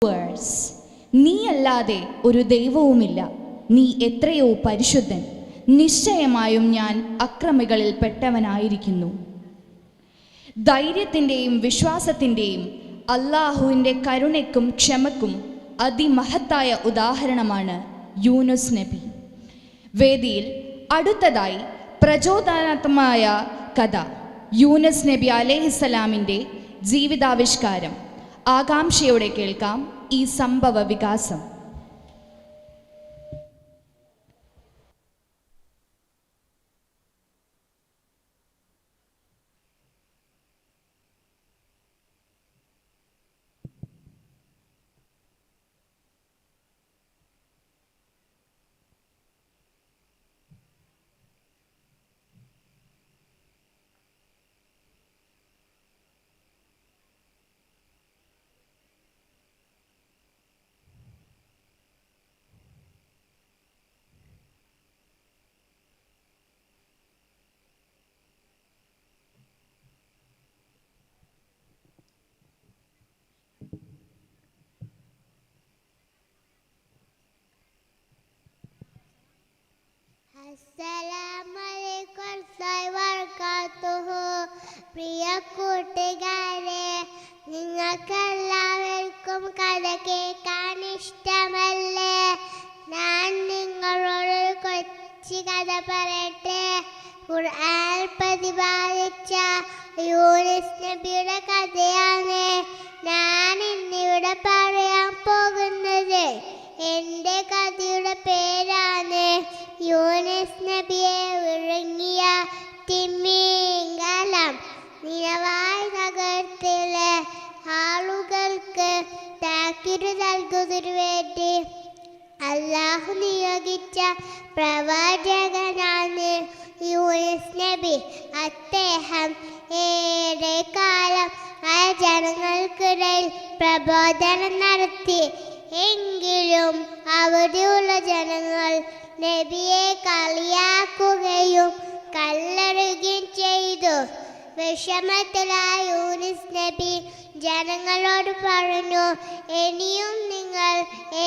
Verse. നീയല്ലാതെ ഒരു ദൈവവുമില്ല, നീ എത്രയോ പരിശുദ്ധൻ, നിശ്ചയമായും ഞാൻ അക്രമികളിൽ പെട്ടവനായിരിക്കുന്നു. ധൈര്യത്തിൻ്റെയും വിശ്വാസത്തിൻ്റെയും അള്ളാഹുവിൻ്റെ കരുണയ്ക്കും ക്ഷമയ്ക്കും അതിമഹത്തായ ഉദാഹരണമാണ് യൂനുസ് നബി. വേദിയിൽ അടുത്തതായി പ്രചോദനാത്മകമായ കഥ യൂനുസ് നബി അലൈഹിസ്സലാമിൻ്റെ ജീവിതാവിഷ്കാരം. ആകാംക്ഷയോടെ കേൾക്കാം ഈ സംഭവ വികാസം. അസ്സലാമലൈക്കും വബറകാതുഹു. പ്രിയ കൂട്ടുകാരെ, നിങ്ങൾക്കെല്ലാവർക്കും കഥ കേൾക്കാൻ ഇഷ്ടമല്ലേ? ഞാൻ നിങ്ങളോട് കൊച്ചു കഥ പറയട്ടെ. ഖുർആൻ പ്രതിപാദിച്ച യൂനുസ് നബിയുടെ കഥയാണ് ഞാൻ ഇന്നിവിടെ പറയാൻ പോകുന്നത്. എൻ്റെ കഥയുടെ പേരാണ് യൂനുസ് നബിയെ വിഴുങ്ങിയ തിമിംഗലം. നിലവായ നഗരത്തിലെ ആളുകൾക്ക് താക്കീത് നൽകുന്നതിനു വേണ്ടി അല്ലാഹു നിയോഗിച്ച പ്രവാചകനാണ് യൂനുസ് നബി. അദ്ദേഹം ഏറെക്കാലം ആ ജനങ്ങൾക്കിടയിൽ പ്രബോധനം നടത്തി. എങ്കിലും അവിടെയുള്ള ജനങ്ങൾ നബിയെ കളിയാക്കുകയും കല്ലെറിയുകയും ചെയ്തു. വിഷമത്തിലായ യൂനുസ് നബി ജനങ്ങളോട് പറഞ്ഞു, ഇനിയും നിങ്ങൾ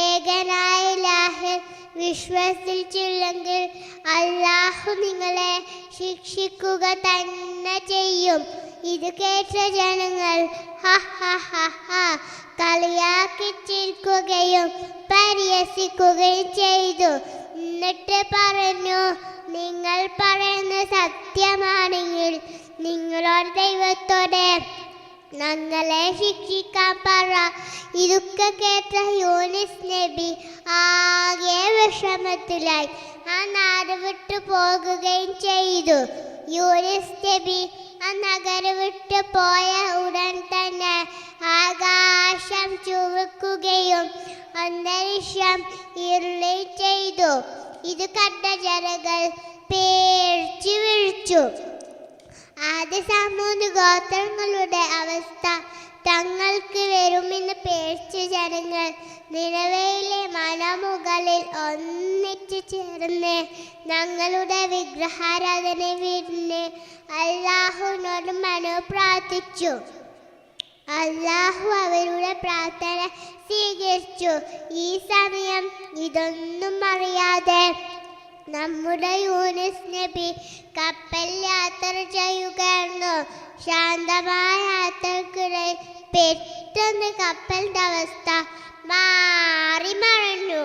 ഏകനായ ഇലാഹിൽ വിശ്വസിച്ചില്ലെങ്കിൽ അല്ലാഹു നിങ്ങളെ ശിക്ഷിക്കുക തന്നെ ചെയ്യും. ഇത് കേട്ട ജനങ്ങൾ കളിയാക്കി ചിരിക്കുകയും പരിഹസിക്കുകയും ചെയ്തു. എന്നിട്ട് പറഞ്ഞു, നിങ്ങൾ പറയുന്നത് സത്യമാണെങ്കിൽ നിങ്ങളുടെ ദൈവത്തോടെ ഞങ്ങളെ ശിക്ഷിക്കാൻ പറ. ഇതൊക്കെ കേട്ട യൂനുസ് നബി ആകെ വിഷമത്തിലായി ആ നാട് വിട്ടു പോകുകയും ചെയ്തു. യൂനുസ് നബി ആ നഗരം വിട്ടു പോയ ഉടൻ തന്നെ ആകാശം ചുവക്കുകയും അന്തരീക്ഷം ഇരുളുകയും ചെയ്തു. ഇത് കണ്ട ജനങ്ങൾ പേടിച്ചു വീഴ്ച്ചു. ആദ്യ സമൂഹ ഗോത്രങ്ങളുടെ അവസ്ഥ തങ്ങൾക്ക് വരുമെന്ന് പേടിച്ച ജനങ്ങൾ നിനവയിലെ മലമുകളിൽ ഒന്നിച്ചു ചേർന്ന് ഞങ്ങളുടെ വിഗ്രഹാരാധന വീടിന് അല്ലാഹുവിനോട് മനു പ്രാർത്ഥിച്ചു. അല്ലാഹു അവരുടെ പ്രാർത്ഥന സ്വീകരിച്ചു. ഈ സമയം ഇതൊന്നും അറിയാതെ നമ്മുടെ യൂനുസ് നബി കപ്പൽ യാത്ര ചെയ്യുകയായിരുന്നു. ശാന്തമായ യാത്രക്കിടയിൽ പെട്ടെന്ന് കപ്പലിൻ്റെ അവസ്ഥ മാറി മറിഞ്ഞു.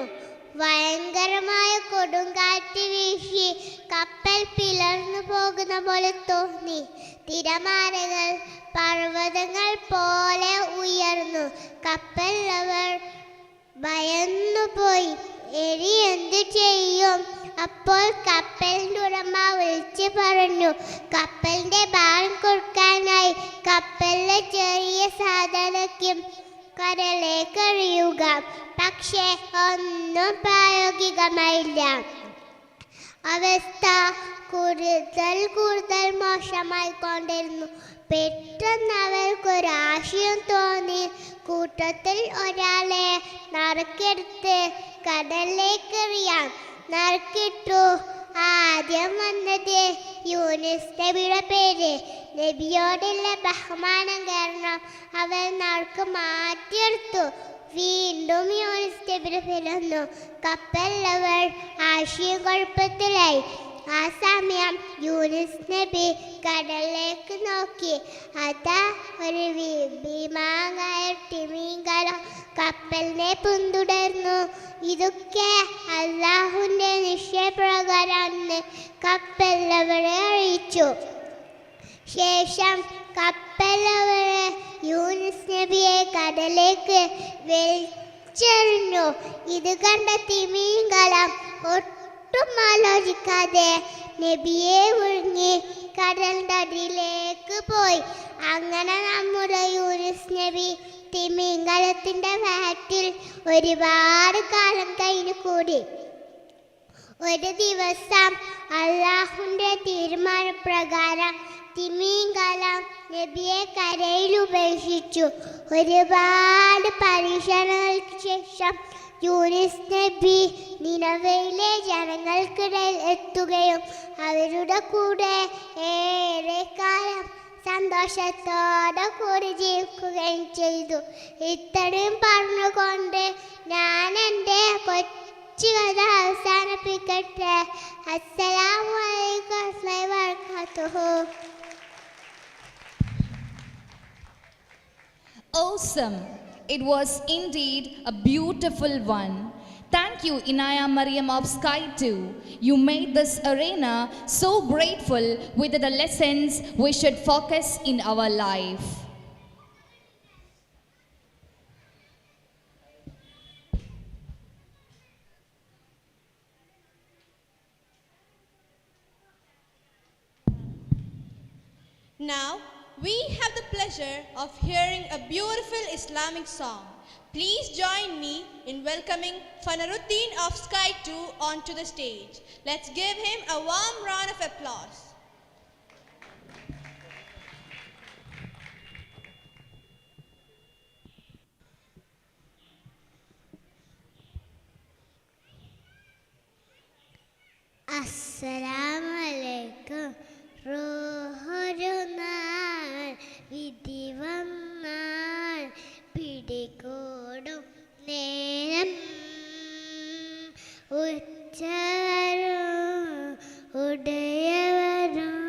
ഭയങ്കരമായ കൊടുങ്കാറ്റ് വീശി കപ്പൽ പിളർന്നു പോകുന്ന പോലെ തോന്നി. തിരമാലകൾ പർവ്വതങ്ങൾ പോലെ ഉയർന്നു. കപ്പലുള്ളവർ ഭയന്നുപോയി. ഇനി എന്തു ചെയ്യും? അപ്പോൾ കപ്പലിൻ്റെ ഉടമ വിളിച്ചു പറഞ്ഞു, കപ്പലിൻ്റെ ഭാരം കൊടുക്കാനായി കപ്പലിലെ ചെറിയ സാധനയ്ക്കും കരയിലേക്ക് എറിയുക. പക്ഷേ ഒന്നും പ്രായോഗികമായില്ല. അവസ്ഥ കൂടുതൽ മോശമായിക്കൊണ്ടിരുന്നു. പെട്ടെന്ന് അവർക്കൊരാശയം തോന്നി. കൂട്ടത്തിൽ ഒരാളെ നറുക്കെടുത്ത് കടലിലേക്ക് എറിയാം. നറുക്കിട്ടു. ആദ്യം വന്നത് യൂനുസ് നബിയുടെ പേര്. നബിയോടുള്ള ബഹുമാനം കാരണം അവൻ നറുക്ക് മാറ്റിയെടുത്തു. വീണ്ടും യൂനുസ് നബി പിറന്നു. കപ്പലുള്ളവർ ആശയം കുഴപ്പത്തിലായി. ആ സമയം യൂനുസ് നബി കടലിലേക്ക് നോക്കി. അതാ ഒരു ഭീമാകായ തിമിംഗലം കപ്പലിനെ പിന്തുടർന്നു. ഇതൊക്കെ അല്ലാഹുവിൻ്റെ നിശ്ചയപ്രകാരമെന്ന് കപ്പലുള്ളവരെ അറിയിച്ചു. ശേഷം കപ്പലുള്ളവരെ യൂനുസ് നബിയെ കടലിലേക്ക് വലിച്ചെറിഞ്ഞു. ഇത് കണ്ട തിമിംഗലം ഒട്ടും ആലോചിക്കാതെ നബിയെ വിഴുങ്ങി കടലിൻ്റെ അടിയിലേക്ക് പോയി. അങ്ങനെ നമ്മുടെ യൂനുസ് നബി തിമിംഗലത്തിൻ്റെ വയറ്റിൽ ഒരുപാട് കാലം കഴിഞ്ഞു കൂടി. ഒരു ദിവസം അല്ലാഹുവിൻ്റെ തീരുമാനപ്രകാരം തിമിംഗലം നബിയെ കരയിൽ ഉപേക്ഷിച്ചു. ഒരുപാട് പരീക്ഷണങ്ങൾക്ക് ശേഷം യൂനുസ് നബി നിനവയിലെ ജനങ്ങൾക്കിടയിൽ എത്തുകയും അവരുടെ കൂടെ ഏറെക്കാലം സന്തോഷത്തോടെ കൂടി ജീവിക്കുകയും ചെയ്തു. ഇത്രയും പറഞ്ഞുകൊണ്ട് ഞാൻ എൻ്റെ കൊച്ചു കഥ അവസാനിപ്പിക്കട്ടെ. അസ്സലാമു അലൈക്കും വറഹ്മത്തുള്ളാഹി വബറകാതുഹു. Awesome! It was indeed a beautiful one. Thank you, Inaya Mariam of Sky 2. You made this arena so grateful with the lessons we should focus in our life. Now, we have the pleasure of hearing a beautiful Islamic song. Please join me in welcoming Fanaruddin of Sky 2 onto the stage. Let's give him a warm round of applause. അസ്സലാമു അലൈക്കും. റൂഹൊരു നാൾ വിധി വന്നാൽ പിടികൂടും നേരം ഉച്ചവരും ഉടയവരും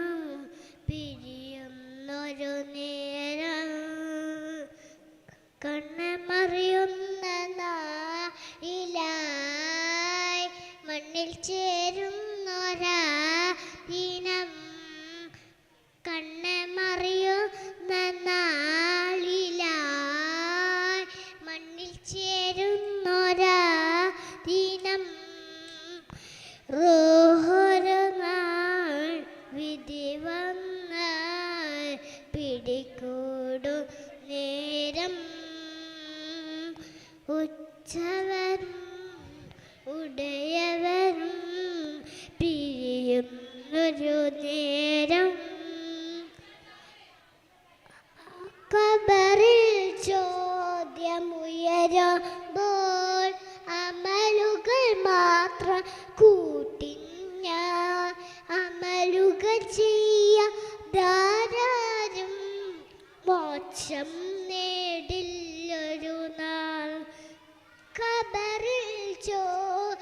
പിരിയുന്നൊരു നേരം കണ്ണമറിയുന്ന നാളിലായി മണ്ണിൽ ചേരുന്നൊരാ ദിനം കണ്ണമറിയുന്ന നാളിലായി മണ്ണിൽ ചേരുന്നൊരാ ദിനം റൂഹൊരു നാൾ വിധി വന്നാൽ പിടികൂടും നേരം ഉച്ചവരും ഉടയവരും പിരിയുന്നൊരു നേരം ഖബറിൽ ചോദ്യമുയരുമ്പോൾ അമലുകൾ മാത്രം കൂട്ടിഞ്ഞ അമലുകൾ ചെയ്യാതാരും മോക്ഷം നേടില്ലൊരു നാൾ. ഖബറിൽ ചോദ്യമുയരുമ്പോൾ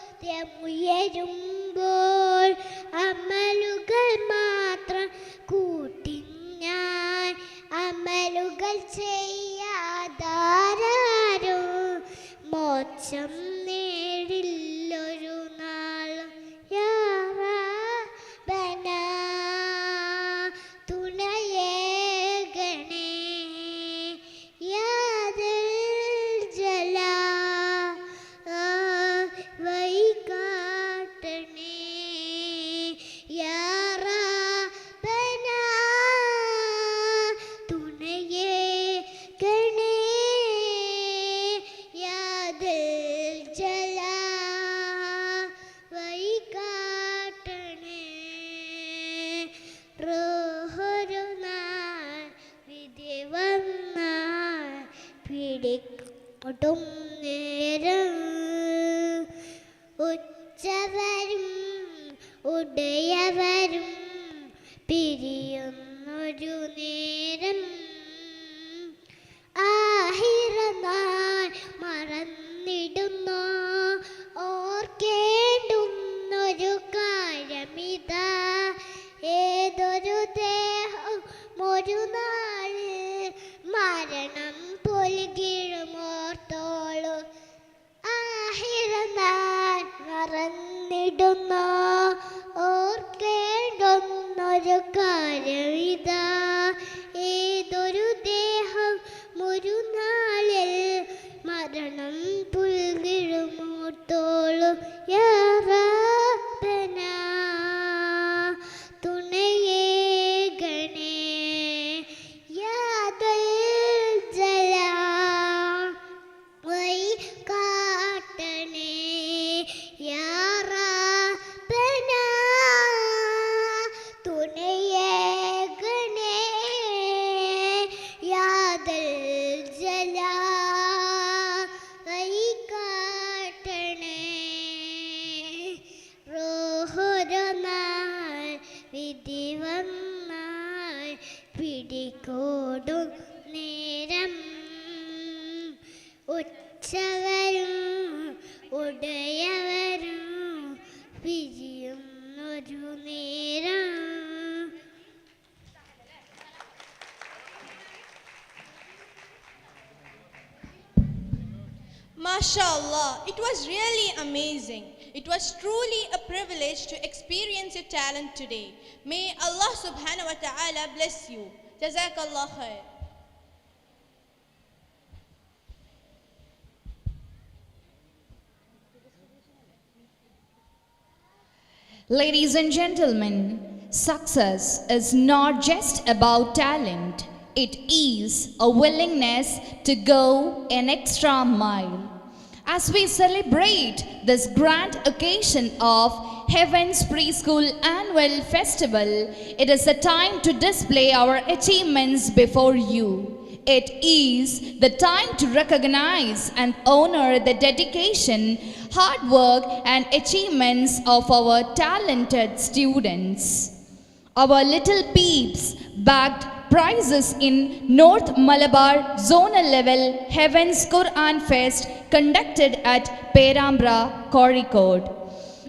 അമലുകൾ മാത്രം കൂട്ടിഞ്ഞാൽ അമലുകൾ ചെയ്യാതാരും മോക്ഷം നേടില്ലൊരു നാൾ. യാ റബ്ബനാ തുണയേകണേ യാ ദൽ ജലാൽ വഴികാട്ടണേ യാ റബ്ബനാ തുണയേകണേ യാ ദൽ ജലാൽ വഴികാട്ടണേ. റൂഹൊരു നാൾ വിധി വന്നാൽ പിടികൂടും നേരം ഉച്ചവരും ഉടയവരും പിരിയുന്നൊരു നേരം ആഹിറനാൾ മറ മറന്നിടുന്നു ഓർക്കേണ്ടുന്നൊരു കാര്യമിതാ ഏതൊരു ദേഹം ഒരു നാള് മരണം പുൽകിഴുമോർത്തോളൂ ആഹിറനാൾ മറന്നിടുന്നു ഓർക്കേണ്ടുന്നൊരു കാര്യമിതാ ഏതൊരു ദേഹം ഒരു നാളിൽ മരണം പുൽകിഴുമോർത്തോളൂ യാ റബ്ബനാ തുണയേകണേ യാ ദൽ ജലാൽ വഴി കാട്ടണേ യാ റബ്ബനാ തുണയേകണേ യാ ദൽ ജലാൽ വഴി കാട്ടണേ റൂഹൊരു നാൾ വിധി വന്നാൽ പിടികൂടും നേരം ഉച്ചവരും ഉടയവരും പിരിയുന്നൊരു നേരം MashaAllah, it was really amazing. It was truly a privilege to experience your talent today. May Allah subhanahu wa ta'ala bless you. Jazakallah khair. Ladies and gentlemen, success is not just about talent. It is a willingness to go an extra mile. As we celebrate this grand occasion of Heaven's Preschool Annual Festival, it is a time to display our achievements before you. It is the time to recognize and honor the dedication, hard work, and achievements of our talented students. Our little peeps bagged prizes in North Malabar Zonal Level Heavens Quran Fest conducted at Perambra, Kozhikode.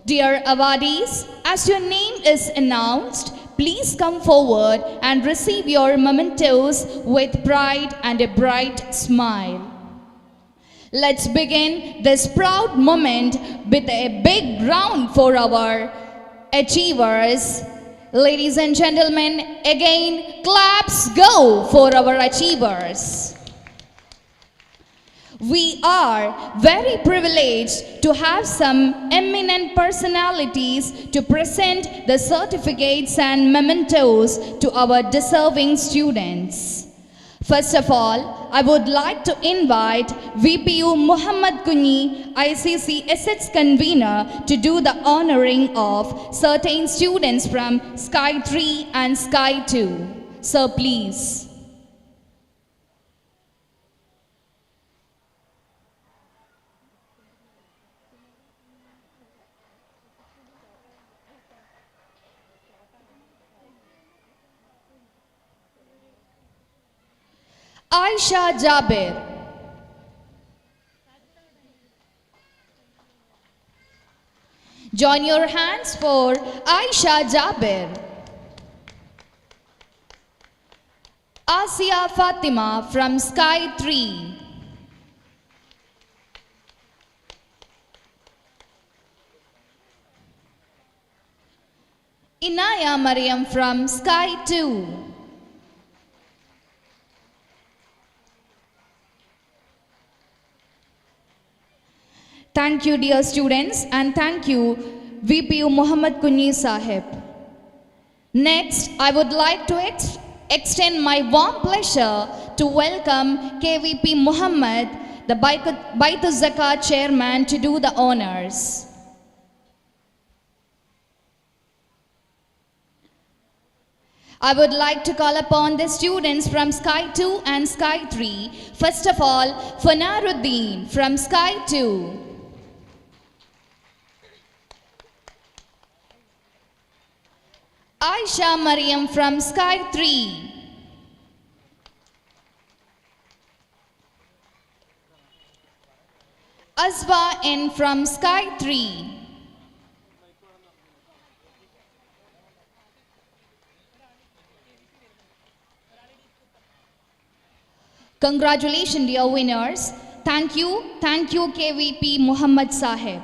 Dear awardees, as your name is announced, please come forward and receive your mementos with pride and a bright smile. Let's begin this proud moment with a big round for our achievers. Ladies and gentlemen, again, claps go for our achievers. We are very privileged to have some eminent personalities to present the certificates and mementos to our deserving students. First of all, I would like to invite VPU Muhammad Kunyi, ICC Assets Convener, to do the honoring of certain students from Sky 3 and Sky 2. Sir, please. Aisha Jabir. Join your hands for Aisha Jabir. Asia Fatima from Sky 3. Inaya Mariam from Sky 2. Thank you, dear students, and thank you, VPU Muhammad Kunyi Sahib. Next, I would like to extend my warm pleasure to welcome KVP Muhammad, the Baitul Zakat chairman, to do the honors. I would like to call upon the students from Sky 2 and Sky 3. First of all, Fanaruddin from Sky 2. Aisha Mariam from Sky 3. Aswa N from Sky 3. Congratulations, dear winners. Thank you KVP Muhammad Sahib.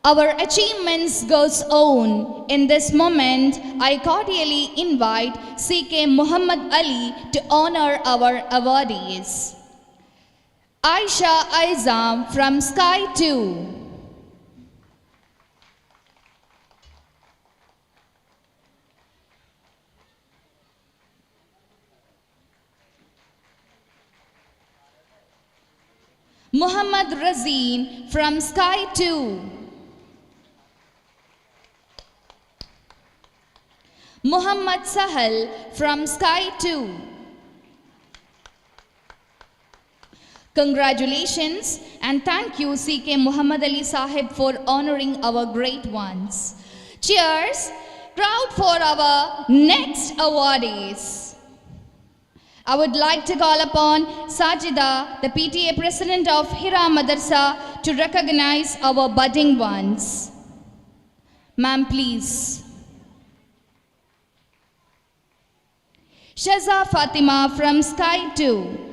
Our achievements goes on. In this moment, I cordially invite CK Muhammad Ali to honor our awardees. Aisha Aizam from Sky 2. Muhammad Razeen from Sky 2. Muhammad Sahal from Sky 2. Congratulations and thank you CK Muhammad Ali Sahib for honoring our great ones. Cheers, crowd for our next awardees. I would like to call upon Sajida, the PTA President of Hira Madrasa, to recognize our budding ones. Ma'am, please. Shaza Fatima from Sky 2.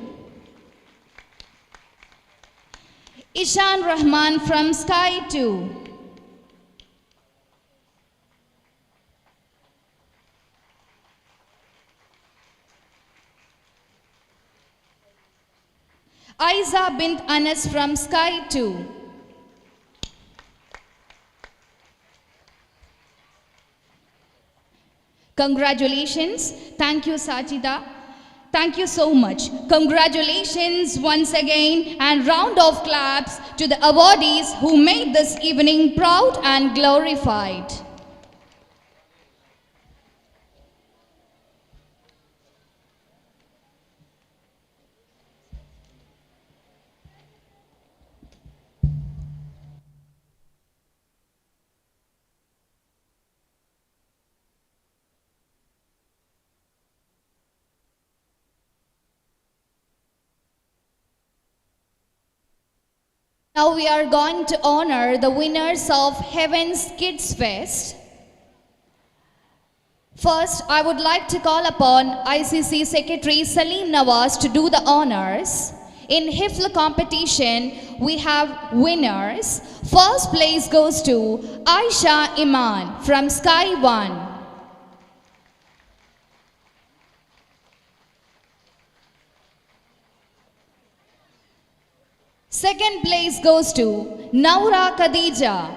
Ishan Rahman from Sky 2. Aiza bint Anas from Sky 2. Congratulations. Thank you, Sajida. Thank you so much. Congratulations once again and round of claps to the awardees who made this evening proud and glorified. Now we are going to honor the winners of Heaven's Kids Fest. First, I would like to call upon ICC Secretary Salim Nawaz to do the honors. In Hifl competition, we have winners. First place goes to Aisha Iman from Sky 1. Second place goes to Naura Khadija.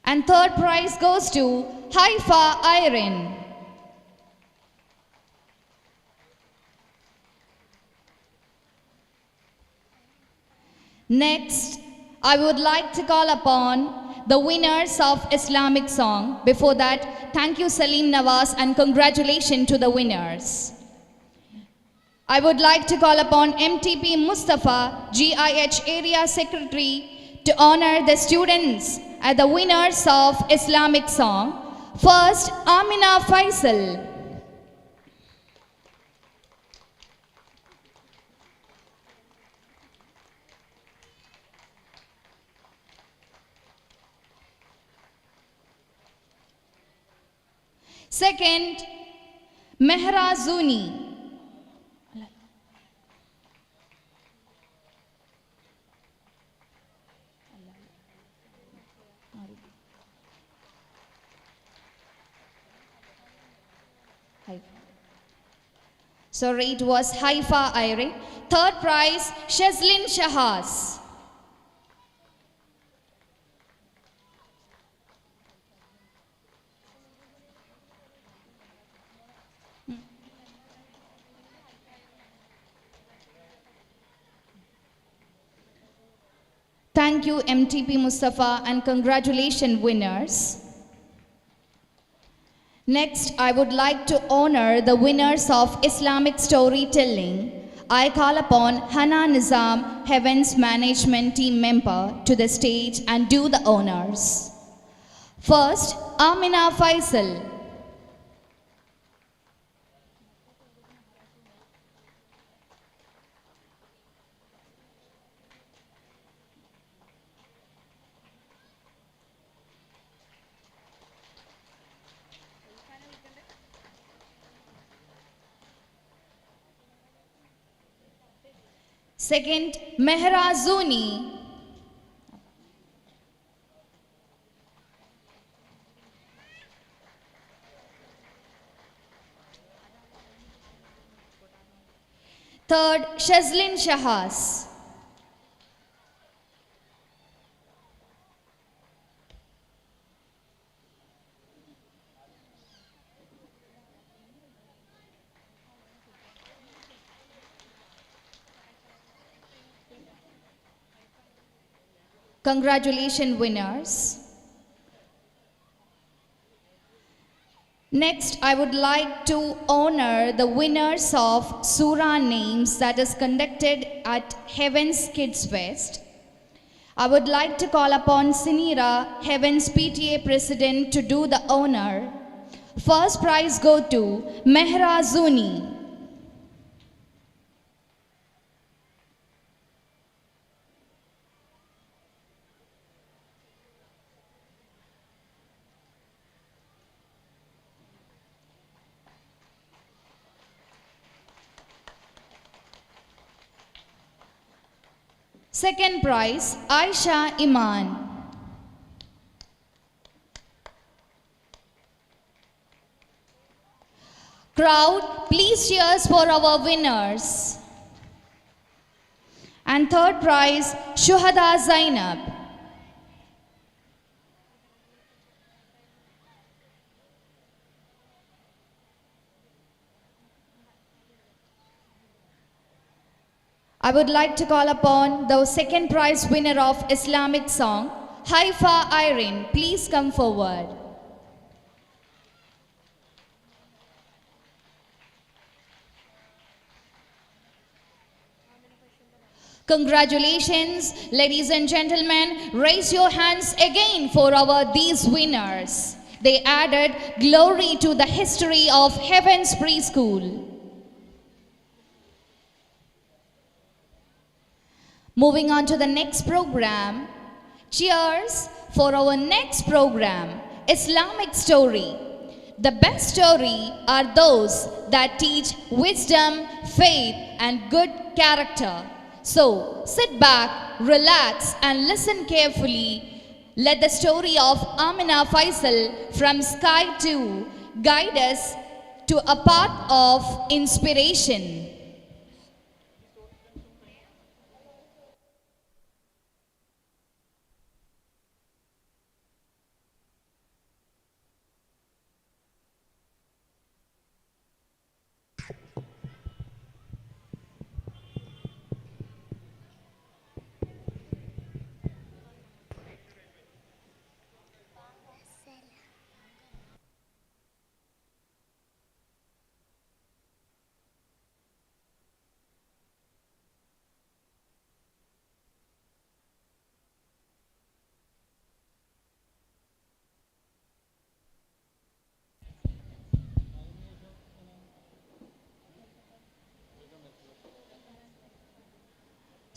And third prize goes to Haifa Irene. Next, I would like to call upon the winners of Islamic song. Before that, thank you Salim Nawaz and congratulations to the winners. I would like to call upon MTP Mustafa, GIH Area Secretary, to honor the students as the winners of Islamic song. First, Amina Faisal. Second, Mehra Zuni. Sorry, it was Haifa Irene. Third prize, Shazlin Shahaz. Thank you MTP Mustafa and congratulations winners. Next, I would like to honor the winners of Islamic storytelling. I call upon Hana Nizam, Heaven's management team member, to the stage and do the honors. First, Amina Faisal. Second, Mehrazuni. Third, Shazlin Shahas. Congratulations, winners. Next, I would like to honor the winners of Surah names that is conducted at Heaven's Kids Fest. I would like to call upon Sinira, Heaven's PTA President, to do the honor. First prize go to Mehrazuni. Second prize, Aisha Iman. Crowd, please cheers for our winners. And third prize, Shuhada Zainab. I would like to call upon the second prize winner of Islamic song, Haifa Irene. Please come forward. Congratulations, ladies and gentlemen. Raise your hands again for these winners. They added glory to the history of Heaven's Preschool. Moving on to the next program. Cheers for our next program, Islamic Story. The best story are those that teach wisdom, faith, and good character. So sit back, relax, and listen carefully. Let the story of Amina Faisal from Sky 2 guide us to a path of inspiration.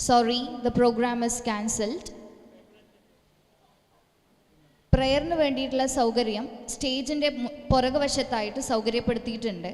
Sorry, the program is cancelled. പ്രയറിന് വേണ്ടിയിട്ടുള്ള സൗകര്യം സ്റ്റേജിൻ്റെ പുറകുവശത്തായിട്ട് സൗകര്യപ്പെടുത്തിയിട്ടുണ്ട്.